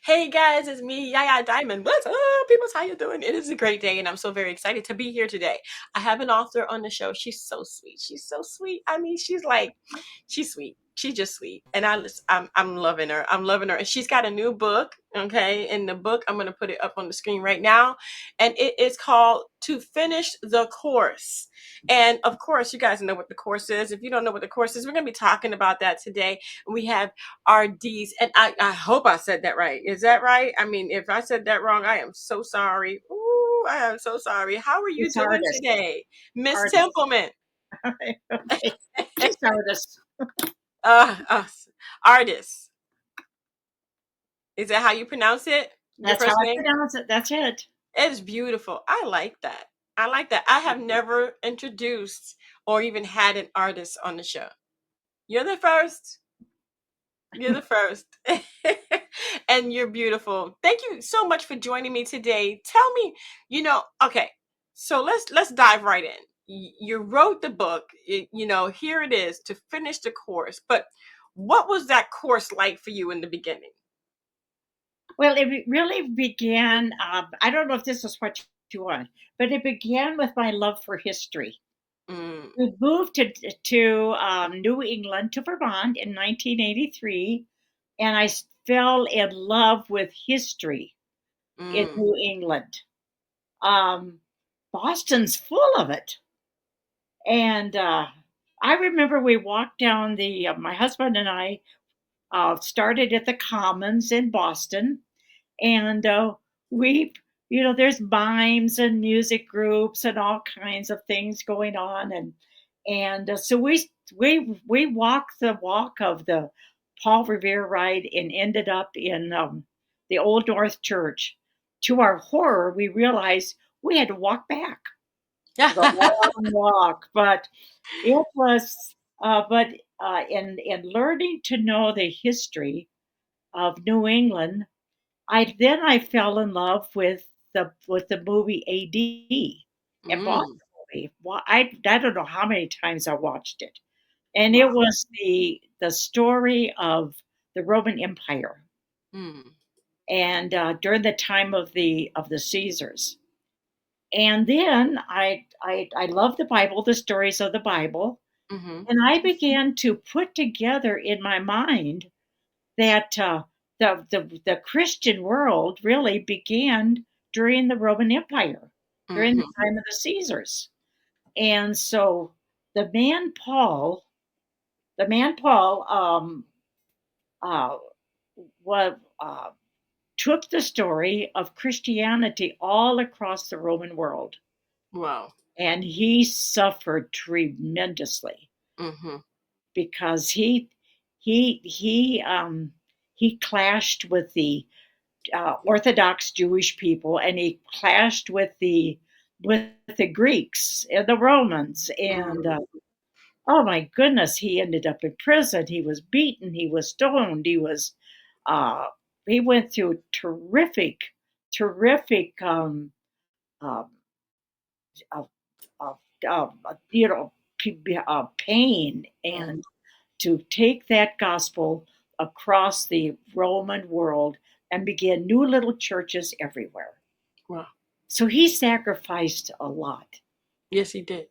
Hey guys, it's me, Yaya Diamond. What's up, people? How you doing? It is a great day, and I'm so very excited to be here today. I have an author on the show. She's so sweet. She's so sweet. I mean, she's sweet. She's just sweet, and I'm loving her. I'm loving her, and she's got a new book. Okay, in the book, I'm gonna put it up on the screen right now, and it is called "To Finish the Course." And of course, you guys know what the course is. If you don't know what the course is, we're gonna be talking about that today. We have Ardyce, and I hope I said that right. Is that right? I mean, if I said that wrong, I am so sorry. Ooh, I am so sorry. How are you It's doing artist. today, Miss Artist. Templeman? Okay. Just artist. Uh, uh, Artist. Is that how you pronounce it? Your That's how first I name? pronounce it. That's it. It is beautiful. I like that. I like that. I have never introduced or even had an artist on the show. You're the first. You're the first. And you're beautiful. Thank you so much for joining me today. Tell me, okay. So let's dive right in. You wrote the book, here it is to finish the course. But what was that course like for you in the beginning? Well, it really began. I don't know if this is what you want, but it began with my love for history. Mm, We moved to New England, to Vermont in 1983, and fell in love with history in mm, New England. Um, Boston's full of it. And I remember we walked down my husband and I started at the Commons in Boston, and we, there's mimes and music groups and all kinds of things going on, and so we walked the walk of the Paul Revere ride and ended up in the Old North Church. To our horror, we realized we had to walk back the long walk, but it was, but in learning to know the history of New England, I fell in love with the movie AD, a mm, Boston movie. I don't know how many times I watched it, and it wow. was the story of the Roman Empire, Mm, and during the time of the Caesars. And then I love the Bible, the stories of the Bible, mm-hmm. and I began to put together in my mind that the Christian world really began during the Roman Empire, during the Mm-hmm. time of the Caesars. And so the man Paul, the man Paul, uh, was, took the story of Christianity all across the Roman world, Wow. and he suffered tremendously Mm-hmm. because he clashed with the Orthodox Jewish people, and he clashed with the Greeks and the Romans, and Mm, oh my goodness, he ended up in prison. He was beaten. He was stoned. Uh, he went through terrific, um, uh, uh, uh, you know, pain, mm, and to take that gospel across the Roman world and begin new little churches everywhere. wow. So he sacrificed a lot, Yes, he did.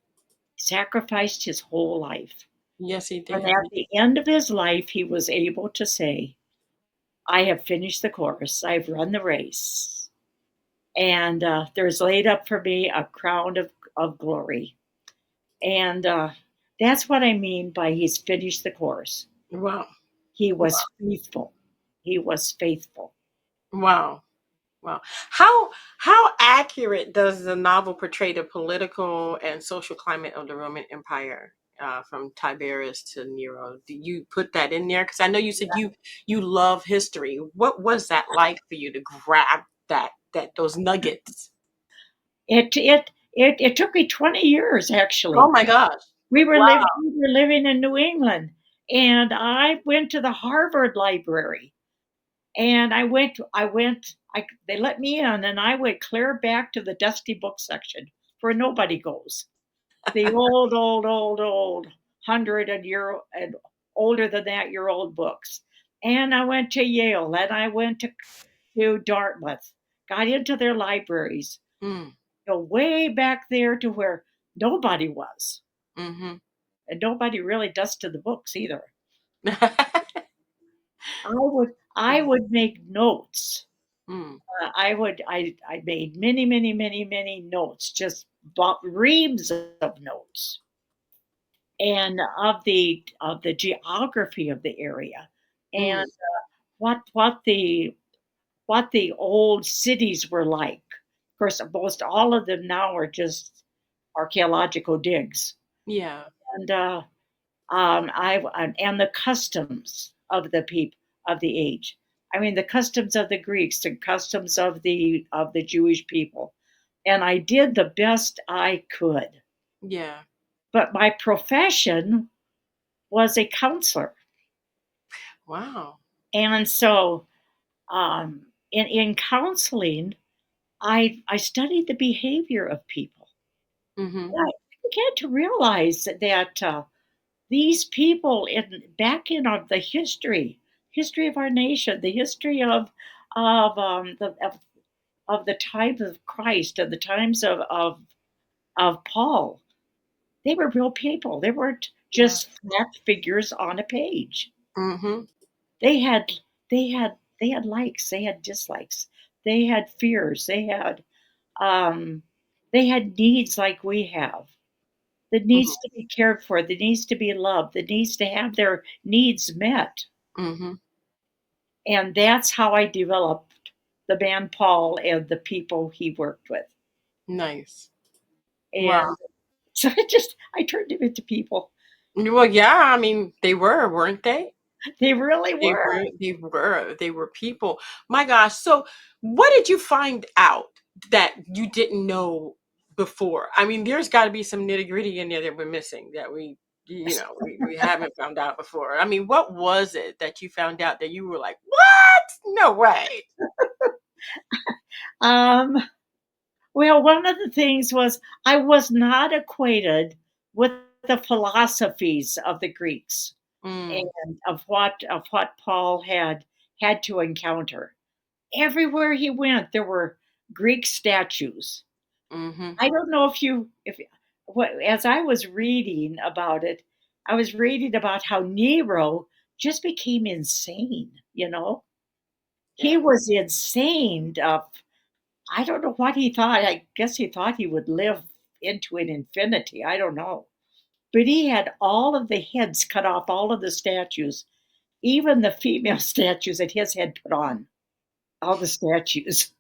sacrificed his whole life. Yes, he And did. at the end of his life, he was able to say, I have finished the course, I've run the race, and there's laid up for me a crown of glory. And that's what I mean by he's finished the course. Wow. He was faithful. He was faithful. Wow. Wow. How accurate does the novel portray the political and social climate of the Roman Empire, from Tiberius to Nero? Do you put that in there? Because I know you said you love history. What was that like for you to grab those nuggets? It took me 20 years Oh actually. my gosh. Wow. We were living in New England, and I went to the Harvard Library, and they let me in, and I went clear back to the dusty book section where nobody goes. The old 100 and older than that year old books. and I went to Yale, and I went to Dartmouth, got into their libraries, Mm. go way back there to where nobody was, Mm-hmm. and nobody really dusted the books either. I would make notes. Mm. I made many, many, many, many notes, just reams of notes, and of the geography of the area, Mm. and what the old cities were like. Of course, most all of them now are just archaeological digs, Yeah. and and the customs of the people of the age. I mean, the customs of the Greeks, the customs of the Jewish people, and I did the best I could. Yeah. But my profession was a counselor, Wow. and so in counseling, I studied the behavior of people. Mm-hmm. And I began to realize that these people back in the history of our nation, the history of the times of Christ and the times of Paul, they were real people. They weren't Yeah. just flat figures on a page. Mm-hmm. They had they had likes, they had dislikes, they had fears, um, they had needs like we have. That needs to be cared for, that needs to be loved, that needs to have their needs met. Mm-hmm. And that's how I developed the man Paul and the people he worked with. Nice. Wow. And so I turned him into people. Well, yeah, I mean, they were, weren't they? They really They were. were, they were people. My gosh. So, what did you find out that you didn't know before? I mean, there's got to be some nitty-gritty in there that we're missing that we haven't found out before. I mean, what was it that you found out that you were like, "What? No way." Um, well, one of the things was I was not acquainted with the philosophies of the Greeks Mm, and of what Paul had to encounter. Everywhere he went, there were Greek statues. mhm. I don't know if as I was reading about it, I was reading about how Nero just became insane. He Yeah. was insane. I don't know what he thought. I guess he thought he would live into an infinity. I don't know. But he had all of the heads cut off, all of the statues, even the female statues that his head put on. All the statues.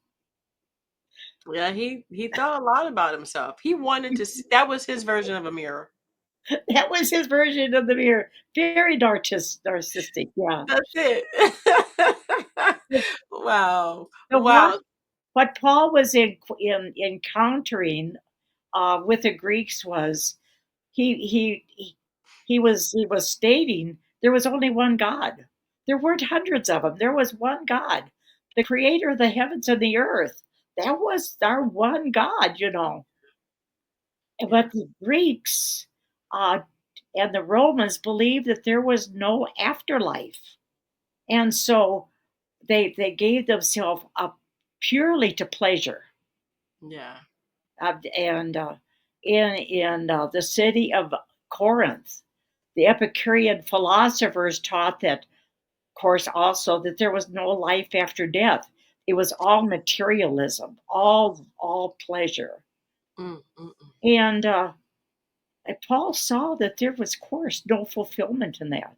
Yeah, he thought a lot about himself. He wanted to that was his version of a mirror. That was his version of the mirror. Very narcissistic, yeah. That's it. Wow. So what Wow. what Paul was encountering with the Greeks was he was stating there was only one God. There weren't hundreds of them. There was one God, the creator of the heavens and the earth. That was our one God. Yeah. But the Greeks uh, and the Romans believed that there was no afterlife, and so they gave themselves up purely to pleasure. Yeah. And in the city of Corinth, the Epicurean philosophers taught that, of course, also that there was no life after death. It was all materialism, all pleasure, Mm, mm, mm. and Paul saw that there was, of course, no fulfillment in that.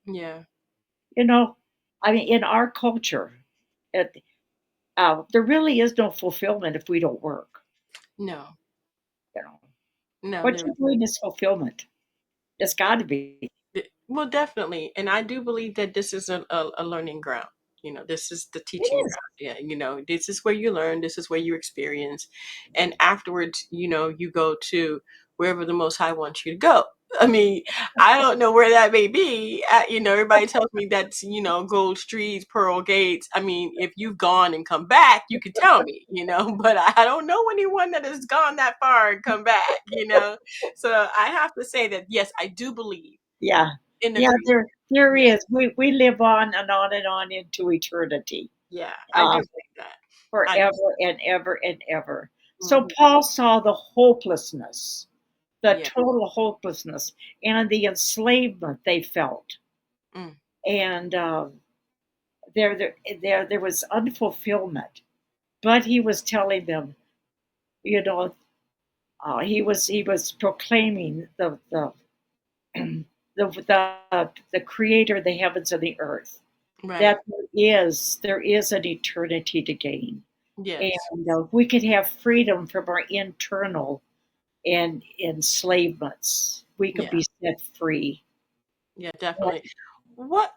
Yeah. You know, I mean, in our culture, it, there really is no fulfillment if we don't work. No. You know, No, what there you're doing is fulfillment. It's got to be. well, definitely. And I do believe that this is a learning ground. This is the It teaching is. ground. Yeah. This is where you learn, this is where you experience. And afterwards, you go to wherever the Most High wants you to go. I mean, I don't know where that may be. Everybody tells me that's, gold streets, pearl gates. I mean, if you've gone and come back, you could tell me, but I don't know anyone that has gone that far and come back. So I have to say that, yes, I do believe Yeah. in the Yeah, Greek. There Yeah. is. We live on and on and on into eternity, Yeah. I do uh, believe that. I do. forever and ever and ever. So Mhm. Paul saw the hopelessness, the Yeah. total hopelessness, and the enslavement they felt, Mm. and there was unfulfillment. But he was telling them, you know, he was proclaiming the creator of the heavens and the earth, Right. that there is an eternity to gain, Yes. and we could have freedom from our internal and enslavements. We could Yeah. be set free. Yeah, definitely. What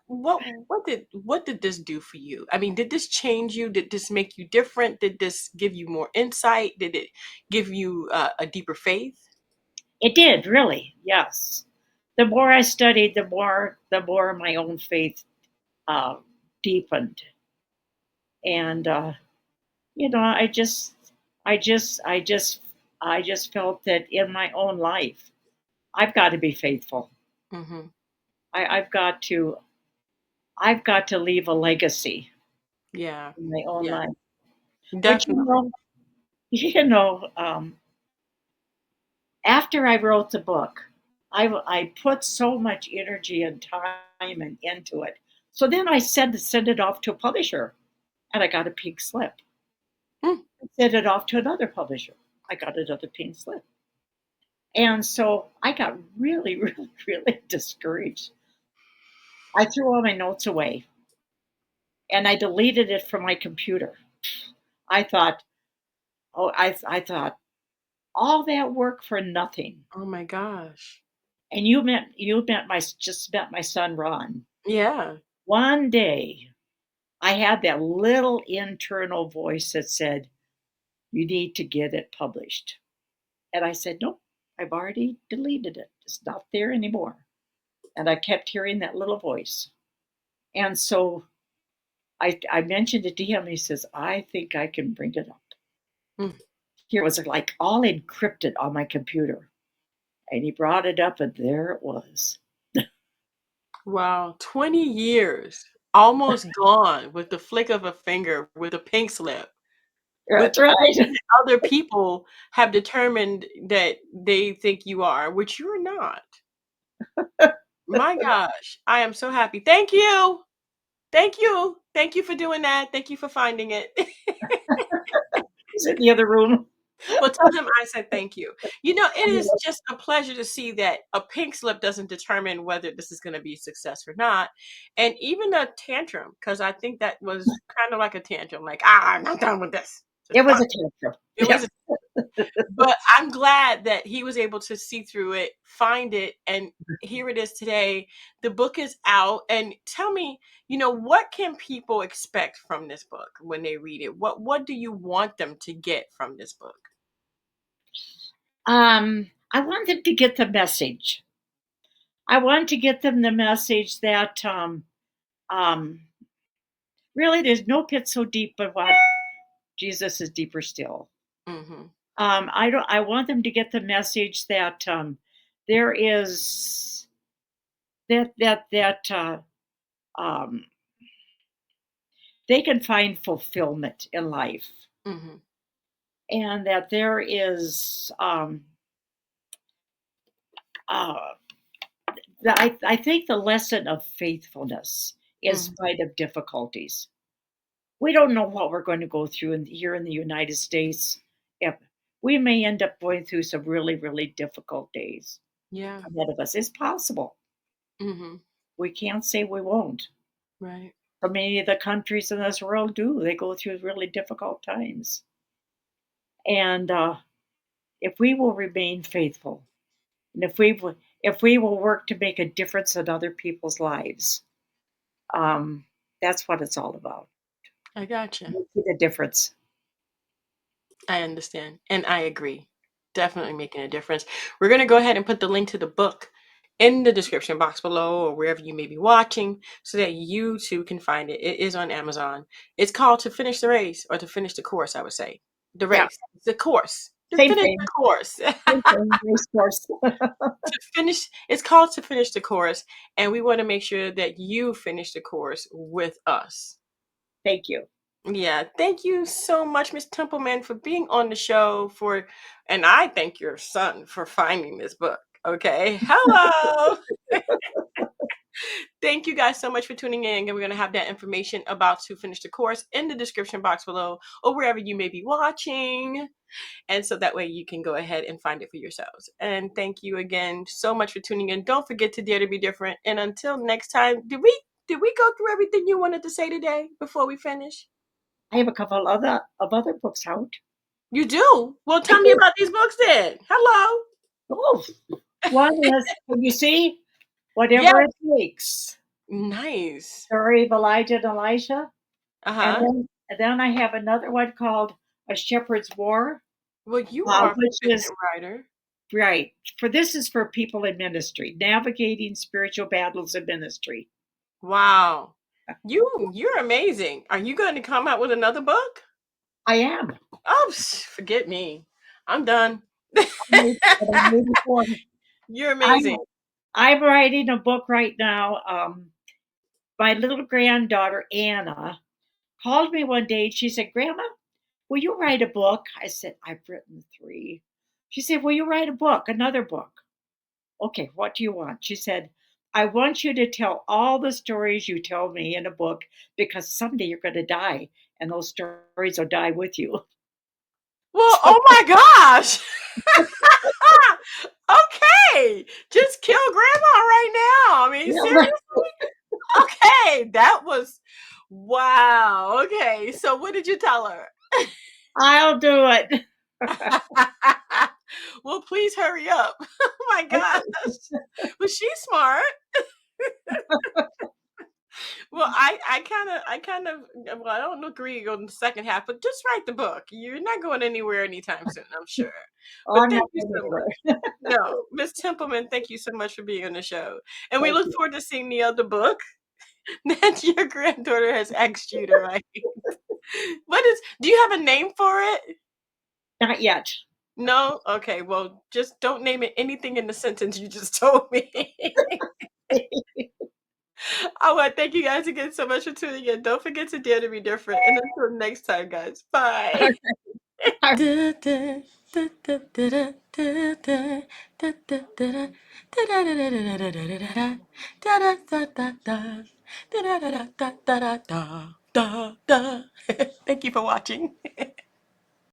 did this do for you? I mean, did this change you? Did this make you different? Did this give you more insight? Did it give you a deeper faith? It did really, yes. The more I studied, the more my own faith uh, deepened, and I just, I just, I just felt that in my own life, I've got to be faithful. Hmm. I've got to leave a legacy Yeah. in my own Yeah. life. But Definitely. you know, after I wrote the book, I put so much energy and time into it. So then I said to send it off to a publisher, and I got a pink slip. Mm. I sent it off to another publisher. I got another pink slip. And so I got really, really, really discouraged. I threw all my notes away and I deleted it from my computer. I thought, I thought all that work for nothing. Oh my gosh. And just met my son Ron. Yeah. One day, I had that little internal voice that said, "You need to get it published." And I said, "Nope, I've already deleted it. It's not there anymore." And I kept hearing that little voice. And so I mentioned it to him. He says, "I think I can bring it up." Mm. Here it was like all encrypted on my computer. And he brought it up, and there it was. Wow. 20 years almost gone with the flick of a finger with a pink slip. With That's right. other people have determined that they think you are, which you're not. My gosh, I am so happy. Thank you. Thank you. Thank you for doing that. Thank you for finding it. He's in the other room. Well, tell him I said thank you. It is just a pleasure to see that a pink slip doesn't determine whether this is going to be a success or not. And even a tantrum, because I think that was kind of like a tantrum, like, I'm not done with this. It's It was done. a tantrum. It Yeah. was But I'm glad that he was able to see through it, find it, and here it is today. The book is out. And tell me, what can people expect from this book when they read it? What do you want them to get from this book? I want them to get the message. I want to get them the message that um, really there's no pit so deep but what Jesus is deeper still. Hmm. I want them to get the message that there is that um, they can find fulfillment in life, Hmm. and that there is uh, I think the lesson of faithfulness in Hmm. spite of difficulties. We don't know what we're going to go through here in the United States. If we may end up going through some really, really difficult days Yeah. ahead of us. It's possible. Hmm. We can't say we won't. Right. So many of the countries in this world do. They go through really difficult times. And if we will remain faithful, and if we will work to make a difference in other people's lives, um, that's what it's all about. I gotcha. Making a difference. I understand. And I agree. Definitely making a difference. We're going to go ahead and put the link to the book in the description box below or wherever you may be watching so that you too can find it. It is on Amazon. It's called To Finish the Race or To Finish the Course, I would say. The Yeah. race. It's the course. To Same finish the thing. course. Same thing. Race course. To finish, it's called to finish the course, and we want to make sure that you finish the course with us. Thank you. Yeah, thank you so much, Miss Templeman, for being on the show. And I thank your son for finding this book. Okay, hello. Thank you guys so much for tuning in. And we're going to have that information about to finish the course in the description box below or wherever you may be watching. And so that way you can go ahead and find it for yourselves. And thank you again so much for tuning in. Don't forget to dare to be different. And until next time, did we go through everything you wanted to say today before we finish? I have a couple other books out. You do? Well, tell me about these books then. Hello. Oh, one is, you see, Yeah. whatever it takes. Nice. Story of Elijah and Elisha. And Uh-huh. then I have another one called A Shepherd's War, Well, you are a which is proficient writer. right. For this is for people in ministry, navigating spiritual battles in ministry. Wow. You're amazing. Are you going to come out with another book? I am. Oh, forget me. I'm done. I'm moving forward. You're I'm, amazing. I'm writing a book right now. My little granddaughter, Anna, called me one day and she said, Grandma, will you write a book? I said, I've written 3. She said, will you write a book, another book? Okay, what do you want? She said, I want you to tell all the stories you tell me in a book because someday you're going to die and those stories will die with you. Well, So, oh my gosh. Okay. Just kill grandma right now. I mean, yeah, seriously? Okay. That was wow. Okay. So what did you tell her? I'll do it. Well, please hurry up. Oh my gosh. Was she smart? Well, well, I don't agree on the second half, but just write the book. You're not going anywhere anytime soon, I'm sure. Oh, But I'm not thank you going so much. anywhere. No, Miss Templeman, thank you so much for being on the show. And we Thank look you. forward to seeing the other book that your granddaughter has asked you to write. Do you have a name for it? Not yet. No? Okay, well, just don't name it anything in the sentence you just told me. I want to thank you guys again so much for tuning in. Don't forget to dare to be different. And until next time, guys, bye. Thank you for watching.